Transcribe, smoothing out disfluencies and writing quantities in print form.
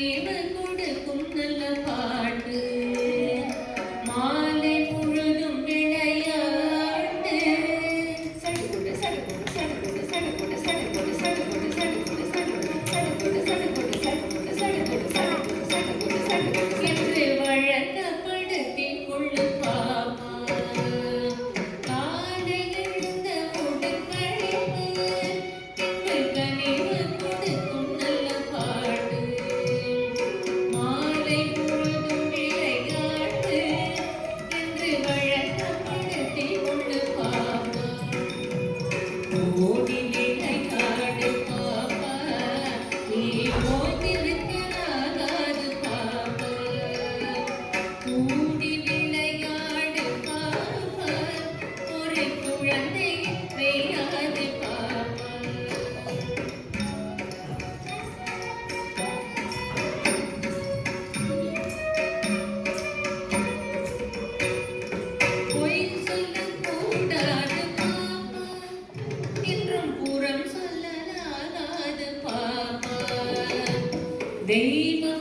கனிவு கொடுக்கும் நல்ல பாட்டு மாலை முழுதும் விளையாட்டு சடுகுடு சடுகுடு சடுகுடு சடுகுடு சடுகுடு சடுகுடு சடுகுடு சடுகுடு சடுகுடு சடுகுடு சடுகுடு சடுகுடு சடுகுடு சடுகுடு சடுகுடு என்று வழக்கப்படுத்தி கொள்ளு பாப்பா காலை எழுந்த உடற்கழிப்பு கனிவு கொடுக்கும் நல்ல பாட்டு மாலை முழுதும் விளையாட்டு என்று வழக்கப்படுத்தி கொண்டு பாப்பா ஓடி விளையாடு பாப்பா நீ ஓய்ந்திருக்கிறாகாது பாப்பா கூடி விளையாடு பாப்பா ஒரு குழந்தை வேயாது பாப்பா பொய் சொல்லக்கூடாது பாப்பா என்றும் புறம் சொல்லலாகாது பாப்பா தெய்வ